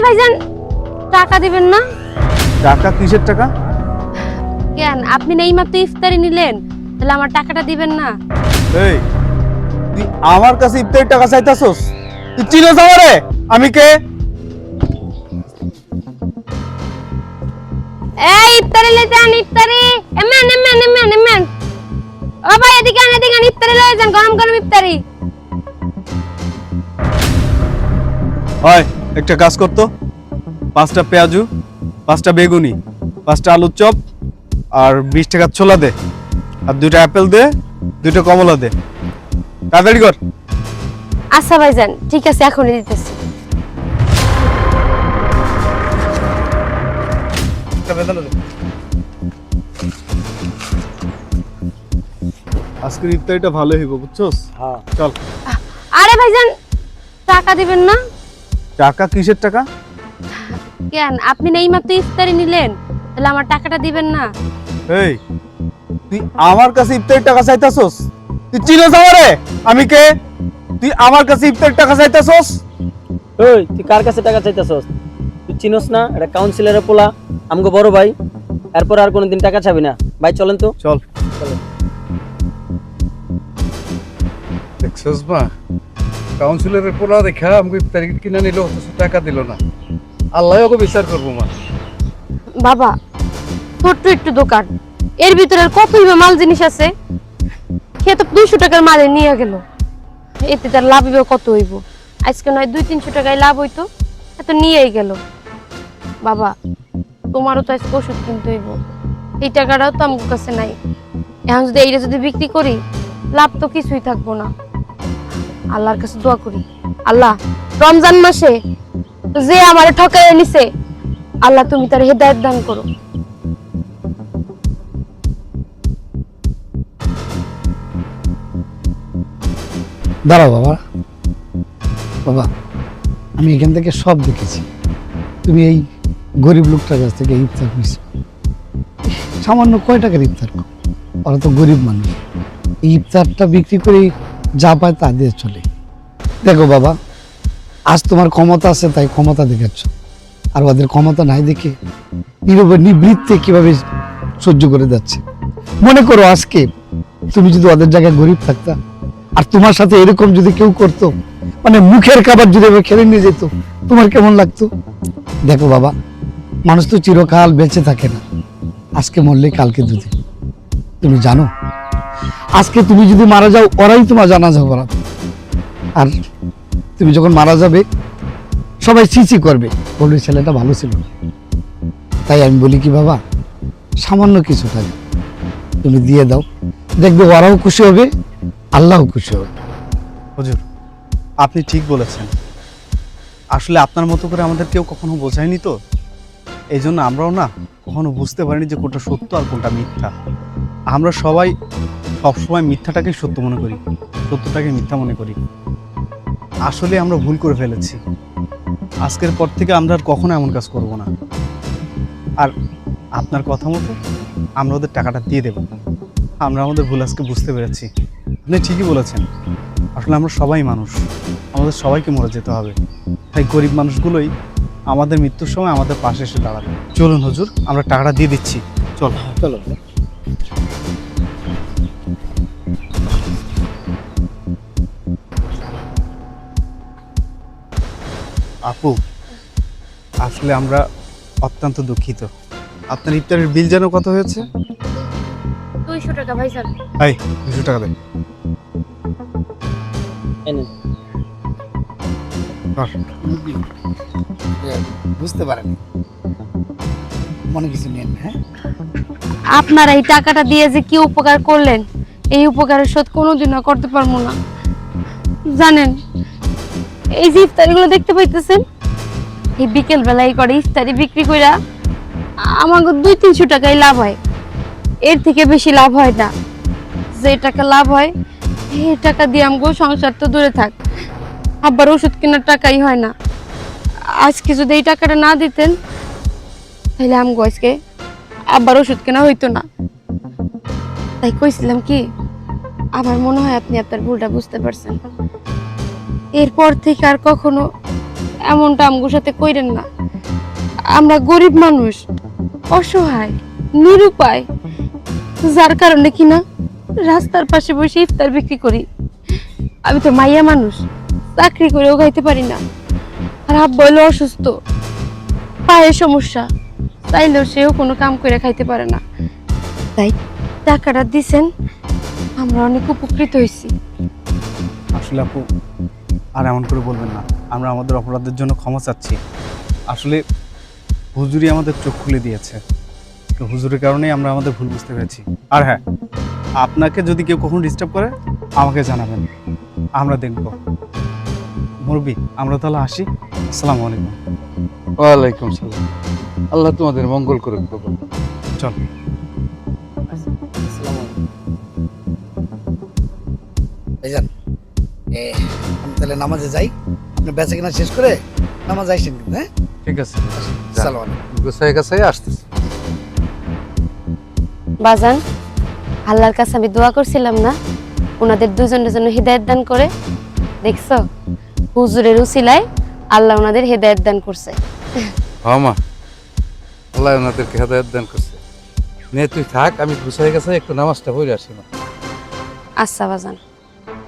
ভাইজান টাকা দিবেন না? টাকা কিসের টাকা? কেন আপনি না এইমাত্র ইফতারি নিলেন, তাহলে আমার টাকাটা দিবেন না? এই তুই আমার কাছে ইফতারির টাকা চাইতাছস? তুই চিনোস আমারে? আমি কে? এই ইফতারি লয়ে যান, ইফতারি এমেন। ও ভাই এদিকে আন, ইফতারি লয়ে যান, গরম গরম ইফতারি। হয় একটা কাজ করতো, 5টা পেঁয়াজু, 5টা বেগুনি, 5টা আলুর চপ আর 20 টাকার ছোলা দে, আর 2টা অ্যাপেল দে, 2টা কমলা দে। তাড়াতাড়ি কর। আচ্ছা ভাইজান ঠিক আছে, এখনই দিতেছি। আজকের ইফতারিটা ভালো হইব, বুঝছস? হ্যাঁ চল। আরে ভাইজান টাকা দিবেন না? টাকা কিসের টাকা? কেন আপনি না এইমাত্র ইফতারি নিলেন, তাহলে আমার টাকাটা দিবেন না? এই তুই আমার কাছে ইফতারির টাকা চাইতাছস? তুই চিনোস আমারে? আমি কে? তুই আমার কাছে ইফতারির টাকা চাইতাছস? ওই তুই কার কাছে টাকা চাইতেছস? তুই চিনোস না? এটা কাউন্সিলরের পোলা, আমগো বড় ভাই। এরপর আর কোনোদিন টাকা চাবি না। ভাই চলেন তো। চল। চলেন। দেখছস মা, কাউন্সিলরের পোলা দেখা আমাকে ইফতারি কিনা নিল, অথচ টাকা দিল না। আল্লাহ ওকে বিচার করবো মা। বাবা ছোট্ট একটু দোকান, এর ভিতরে আর কতই বা মাল জিনিস আছে। সে তো 200 টাকার মালে নিয়ে গেল, এতে তার লাভ হইব কত হইব? আজকে নয় 200-300 টাকায় লাভ হইতো, এত নিয়েই গেল। বাবা তোমারও তো আজকে ওষুধ কিনতে হইব, এই টাকাটাও তো আমার কাছে নাই। এখন যদি এইটা যদি বিক্রি করি, লাভ তো কিছুই থাকবো না। আল্লাহর কাছে দোয়া করি, আল্লাহ রমজান মাসে যে আমারে ঠকাইয়া নিছে, আল্লাহ তুমি তার হেদায়েত দান করো। দাঁড়াও বাবা, বাবা আমি এখান থেকে সব দেখেছি। তুমি এই গরিব লোকটার কাছ থেকে ইফতার নিছো, সামান্য কয় টাকার ইফতার? ওরা তো গরিব মানুষ, এই ইফতারটা বিক্রি করে যা পায় তা দিয়ে চলে। দেখো বাবা, আজ তোমার ক্ষমতা আছে তাই ক্ষমতা দেখাচ্ছ, আর ওদের ক্ষমতা নাই দেখে নীরবে নিবৃত্তে কিভাবে সহ্য করে যাচ্ছে। মনে করো আজকে তুমি যদি ওদের জায়গায় গরিব থাকতা, আর তোমার সাথে এরকম যদি কেউ করতো, মানে মুখের খাবার যদি খেলে নিয়ে যেত, তোমার কেমন লাগতো? দেখো বাবা, মানুষ তো চিরকাল বেঁচে থাকে না, আজকে মরলে কালকে দুদিন। তুমি জানো আজকে তুমি যদি মারা যাও, ওরাই তোমার জানাজা করাবে, আর তুমি যখন মারা যাবে সবাই চিচি করবে, বলবে ছেলেটা ভালো ছিল না। তাই আমি বলি কি বাবা, সামান্য কিছু টাকা তুমি দিয়ে দাও, দেখবে ওরাও খুশি হবে, আল্লাহও খুশি হবে। হুজুর আপনি ঠিক বলেছেন, আসলে আপনার মতো করে আমাদের কেউ কখনো বোঝায়নি তো, এই জন্য আমরাও না কখনো বুঝতে পারিনি যে কোনটা সত্য আর কোনটা মিথ্যা। আমরা সবাই সবসময় মিথ্যাটাকে সত্য মনে করি, সত্যটাকে মিথ্যা মনে করি। আসলে আমরা ভুল করে ফেলেছি, আজকের পর থেকে আমরা আর কখনো এমন কাজ করব না। আর আপনার কথা মতো আমরা ওদের টাকাটা দিয়ে দেব। আমরা আমাদের ভুল আজকে বুঝতে পেরেছি। আপনি ঠিকই বলেছেন, আসলে আমরা সবাই মানুষ, আমাদের সবাইকে মরে যেতে হবে, তাই গরিব মানুষগুলোই আমাদের মৃত্যুর সময় আমাদের পাশে এসে দাঁড়াবে। চলুন হুজুর, আমরা টাকাটা দিয়ে দিচ্ছি। চল চলো। আপু, আসলে আমরা অত্যন্ত দুঃখিত। আপনার ইফতারের বিল যেন কত হয়েছে? 200 টাকা ভাইজান। এই 200 টাকা দেন। এই নেন। বুঝতে পারেনি, মনে কিছু নেন। হ্যাঁ, আপনারা এই টাকাটা দিয়ে যে কি উপকার করলেন, এই উপকারের শোধ কোনোদিনও করতে পারবো না। জানেন এই যে ইফতারিগুলো দেখতে পাইতেছেন, এই বিকেল বেলায় করে ইফতারি বিক্রি কইরা আমাকে 200-300 টাকাই লাভ হয়, এর থেকে বেশি লাভ হয় না। যে টাকা লাভ হয় এই টাকা দিয়ে আমগো সংসার তো দূরে থাক, আবার ওষুধ কেনার টাকাই হয় না। আজকে যদি এই টাকাটা না দিতেন, তাহলে আমগো আজকে আবার ওষুধ কেনা হইতো না। তাই কইছিলাম কি, আমার মনে হয় আপনি আপনার ভুলটা বুঝতে পারছেন। এরপর থেকে আর কখনো এমনটা আমগোর সাথে কইরেন না। আমরা গরিব মানুষ, অসহায়, নিরুপায়, যার কারণে কিনা রাস্তার পাশে বসে ইফতার বিক্রি করি। আমি তো মাইয়া মানুষ, চাকরি করেও খাইতে পারি না। আর আব্বা হলো অসুস্থ, পায়ের সমস্যা, চাইলেও সেও কোনো কাম করে খাইতে পারে না। তাই টাকাটা দিছেন, আমরা অনেক উপকৃত হয়েছি। আসলে আপু আর এমন করে বলবেন না, আমরা আমাদের অপরাধের জন্য ক্ষমা চাচ্ছি। আসলে হুজুরই আমাদের চোখ খুলে দিয়েছে, তো হুজুরের কারণেই আমরা আমাদের ভুল বুঝতে পেরেছি। আর হ্যাঁ, আপনাকে যদি কেউ কখনো ডিস্টার্ব করে আমাকে জানাবেন, আমরা দেখব। মুরব্বি, আমরা তাহলে আসি। আসসালামু আলাইকুম। ওয়ালাইকুম সালাম। আল্লাহ তোমাদের মঙ্গল করুন বাবা। চল। ভাইজান আমি তাহলে নামাজে যাই, আপনি বেচা কিনা শেষ করে নামাজ আইসেন কিন্তু। হ্যাঁ, ঠিক আছে, সালাম আলাইকুম। গোছায় গাছায় আসতেছি। বাজান, আল্লাহর কাছে আমি দোয়া করছিলাম না ওনাদের দুজনের জন্য হেদায়েত দান করে? দেখছো, হুজুরের উসিলায় আল্লাহ ওনাদের হেদায়েত দান করছে। হ্যাঁ মা, আল্লাহ ওনাদেরকে হেদায়েত দান করছে। নে তুই থাক, আমি গোছায় গাছায় একটু নামাজটা পড়ে আসি মা। আচ্ছা বাজান।